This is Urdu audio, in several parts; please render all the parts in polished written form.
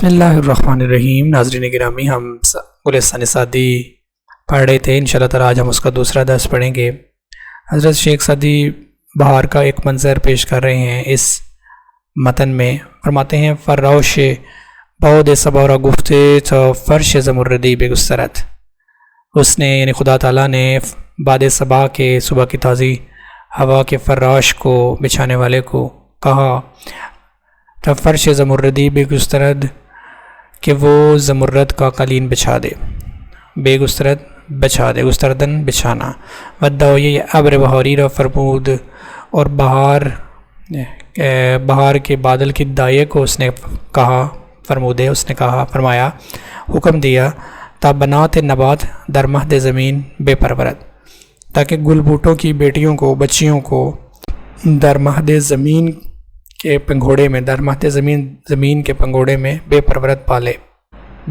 بسم اللہ الرحمن الرحیم۔ ناظرین گرامی، ہم گلستان سعدی پڑھ رہے تھے، انشاءاللہ تعالی آج ہم اس کا دوسرا درس پڑھیں گے۔ حضرت شیخ سعدی بہار کا ایک منظر پیش کر رہے ہیں اس متن میں۔ فرماتے ہیں فروش بعد صبورہ گفتے تو فرش زمردی بگسترت۔ اس نے یعنی خدا تعالیٰ نے بعد صبا کے صبح کی تازی ہوا کے فراش کو بچھانے والے کو کہا تو فرش زمردی بگسترد کہ وہ زمرد کا قالین بچھا دے، بے گسترد بچھا دے، گستردن بچھانا۔ ودعو یہ ابر بہاری را فرمود، اور بہار کے بادل کی دائے کو اس نے کہا، فرمودے اس نے کہا، فرمایا، حکم دیا تا بنات نبات در مہد زمین بے پرورت، تاکہ گل بوٹوں کی بیٹیوں کو، بچیوں کو در مہد زمین کے پنگھوڑے میں، در مہد زمین کے پنگھوڑے میں بے پرورت پالے۔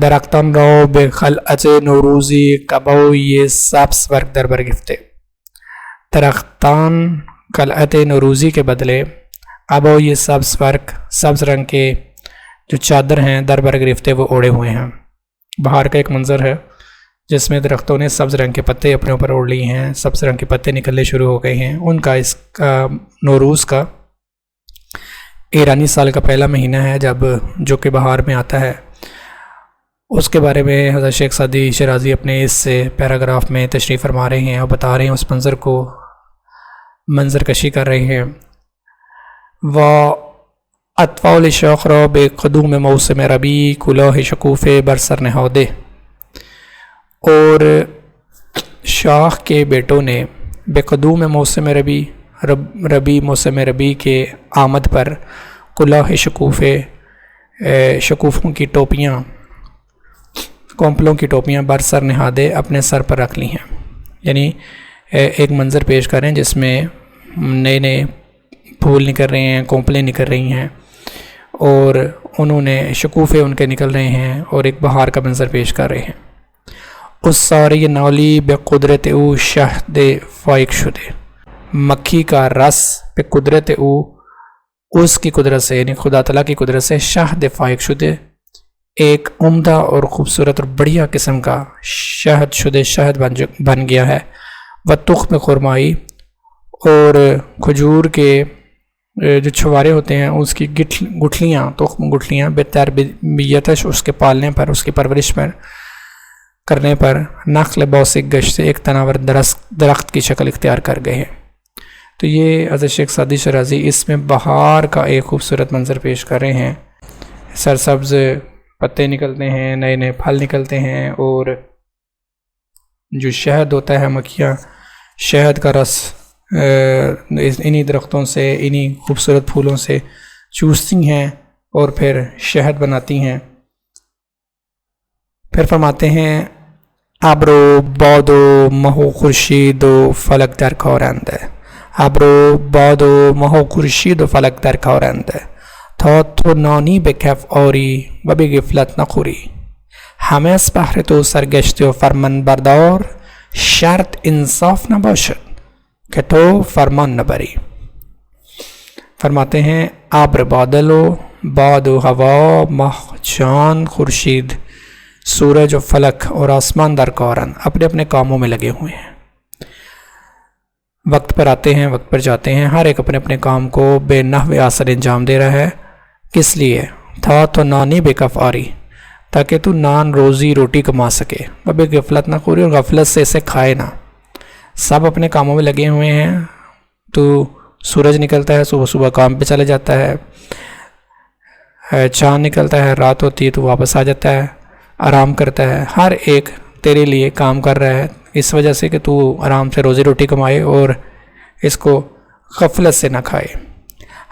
درختان رو بے خلعت نوروزی کبو یہ سبز ورگ در برگفتے۔ درختان خلعت نوروزی کے بدلے ابو یہ سبز ورگ، سبز رنگ کے جو چادر ہیں در برگرفتے وہ اوڑے ہوئے ہیں۔ بہار کا ایک منظر ہے جس میں درختوں نے سبز رنگ کے پتے اپنے اوپر اوڑھ لیے ہیں، سبز رنگ کے پتے نکلنے شروع ہو گئے ہیں۔ ان کا اس کا نوروز کا ایرانی سال کا پہلا مہینہ ہے جو کہ بہار میں آتا ہے، اس کے بارے میں حضرت شیخ سعدی شیرازی اپنے اس پیراگراف میں تشریح فرما رہے ہیں اور بتا رہے ہیں، اس منظر کو منظر کشی کر رہے ہیں۔ و اطفال شوق رو بے قدوم موسم ربی کلاه شکوف برسر نہودے، اور شاخ کے بیٹوں نے بے قدوم موسم ربی موسم ربی کے آمد پر کلاه شکوف، شکوفوں کی ٹوپیاں، کومپلوں کی ٹوپیاں برسر نہادے اپنے سر پر رکھ لی ہیں۔ یعنی ایک منظر پیش کریں جس میں نئے نئے پھول نکل رہے ہیں، کومپلیں نکل رہی ہیں، اور انہوں نے شکوفے ان کے نکل رہے ہیں، اور ایک بہار کا منظر پیش کر رہے ہیں۔ اس ساری نولی بے قدرت او شہد فائق شدے، مکھی کا رس بے قدرت او، اس کی قدرت سے یعنی خدا تعالیٰ کی قدرت سے شہد فائق شدے، ایک عمدہ اور خوبصورت اور بڑھیا قسم کا شہد شدے شہد بن گیا ہے۔ و تخم خرمائی، اور کھجور کے جو چھوارے ہوتے ہیں اس کی گٹھلیاں، تخم گٹھلیاں بے تربیتش، اس کے پالنے پر، اس کی پرورش پر کرنے پر نخل بوسک گش سے ایک تناور درخت کی شکل اختیار کر گئے ہیں۔ تو یہ حضرت شیخ سعدی شیرازی اس میں بہار کا ایک خوبصورت منظر پیش کر رہے ہیں۔ سرسبز پتے نکلتے ہیں، نئے نئے پھل نکلتے ہیں، اور جو شہد ہوتا ہے، مکھیاں شہد کا رس انہی درختوں سے، انہی خوبصورت پھولوں سے چوستی ہیں اور پھر شہد بناتی ہیں۔ پھر فرماتے ہیں ابرو بادو مہو خورشید و فلک در کارند، ابرو بادو مہو خورشید و فلک در کارند، تا تو نانی به کف آری و به غفلت نخوری، همه از بهر تو سرگشته و فرمان بردار، شرط انصاف نباشد کہ تو فرمان نبری۔ فرماتے ہیں ابر بادل و باد و ہوا، ماہ چاند خورشید سورج و فلک اور آسمان در کارن اپنے اپنے کاموں میں لگے ہوئے ہیں، وقت پر آتے ہیں، وقت پر جاتے ہیں، ہر ایک اپنے اپنے کام کو بے نحو اثر انجام دے رہا ہے۔ کس لیے؟ تھا تو نانی بے کف آری، تاکہ تو نان روزی روٹی کما سکے، وہ بے غفلت نہ خوری، اور غفلت سے اسے کھائے نہ۔ سب اپنے کاموں میں لگے ہوئے ہیں، تو سورج نکلتا ہے، صبح صبح کام پہ چلے جاتا ہے، چاند نکلتا ہے، رات ہوتی ہے تو واپس آ جاتا ہے، آرام کرتا ہے۔ ہر ایک تیرے لیے کام کر رہا ہے اس وجہ سے کہ تو آرام سے روزی روٹی کمائے اور اس کو غفلت سے نہ کھائے۔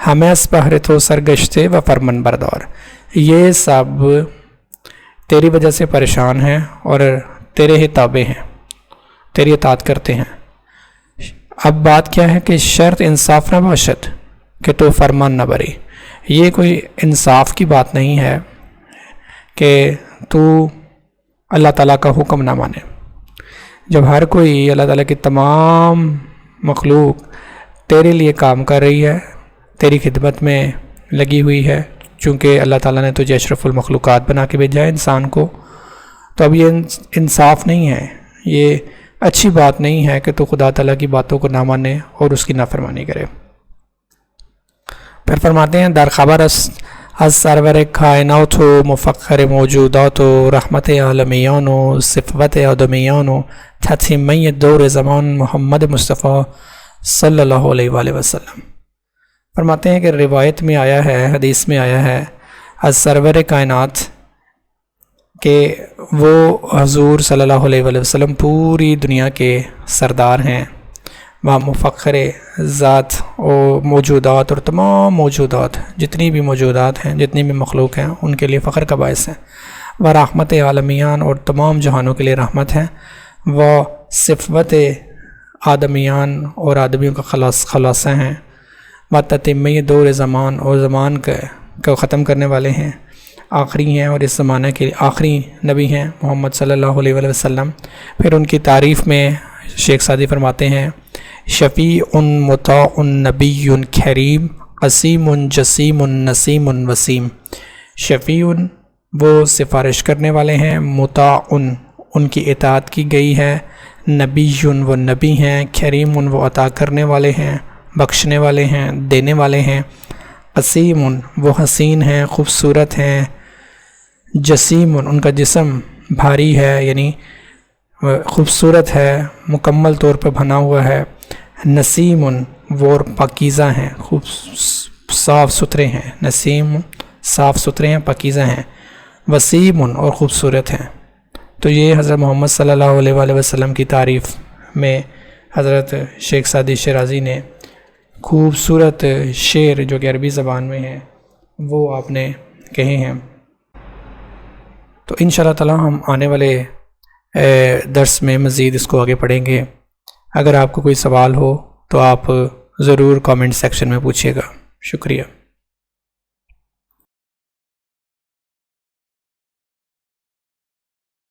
ہمیں اس بہر تو سرگشتے و فرمان بردار، یہ سب تیری وجہ سے پریشان ہیں اور تیرے ہی تابع ہیں، تیری اطاعت کرتے ہیں۔ اب بات کیا ہے کہ شرط انصاف نہ باشد کہ تو فرمان نہ بری، یہ کوئی انصاف کی بات نہیں ہے کہ تو اللہ تعالیٰ کا حکم نہ مانے۔ جب ہر کوئی اللہ تعالیٰ کی تمام مخلوق تیرے لیے کام کر رہی ہے، تیری خدمت میں لگی ہوئی ہے، چونکہ اللہ تعالیٰ نے تجھے اشرف المخلوقات بنا کے بھیجا ہے انسان کو، تو اب یہ انصاف نہیں ہے، یہ اچھی بات نہیں ہے کہ تو خدا تعالیٰ کی باتوں کو نہ مانے اور اس کی نافرمانی کرے۔ پھر فرماتے ہیں در خبر از سرور کائنات و مفخر موجودات و رحمت عالمیان و صفوت آدمیان و تتمہ دور زمان محمد مصطفیٰ صلی اللہ علیہ وآلہ وسلم۔ فرماتے ہیں کہ روایت میں آیا ہے، حدیث میں آیا ہے از سرور کائنات کہ وہ حضور صلی اللہ علیہ وآلہ وسلم پوری دنیا کے سردار ہیں، وہ مفخر ذات و موجودات اور تمام موجودات، جتنی بھی موجودات ہیں، جتنی بھی مخلوق ہیں، ان کے لیے فخر کا باعث ہیں، وہ رحمت عالمیان اور تمام جہانوں کے لیے رحمت ہیں، وہ صفوت آدمیان اور آدمیوں کا خلاصہ ہیں، وہ تتمہ دور زمان اور زمان کو ختم کرنے والے ہیں، آخری ہیں اور اس زمانے کے آخری نبی ہیں محمد صلی اللہ علیہ وآلہ وسلم۔ پھر ان کی تعریف میں شیخ سعدی فرماتے ہیں شفیع مطاع نبی کریم قسیم جسیم نسیم وسیم۔ شفیع وہ سفارش کرنے والے ہیں، مطاع ان کی اطاعت کی گئی ہے، نبی وہ نبی ہیں، کریم وہ عطا کرنے والے ہیں، بخشنے والے ہیں، دینے والے ہیں، قسیم وہ حسین ہیں، خوبصورت ہیں، جسیم ان کا جسم بھاری ہے یعنی خوبصورت ہے، مکمل طور پہ بنا ہوا ہے، نسیم وہ پاکیزہ ہیں، خوب صاف ستھرے ہیں، نسیم صاف ستھرے ہیں، پاکیزہ ہیں، وسیم اور خوبصورت ہیں۔ تو یہ حضرت محمد صلی اللہ علیہ وآلہ وسلم کی تعریف میں حضرت شیخ سعدی شیرازی نے خوبصورت شعر جو کہ عربی زبان میں ہیں وہ آپ نے کہے ہیں۔ تو انشاءاللہ تعالی ہم آنے والے درس میں مزید اس کو آگے پڑھیں گے۔ اگر آپ کو کوئی سوال ہو تو آپ ضرور کامنٹ سیکشن میں پوچھیے گا۔ شکریہ۔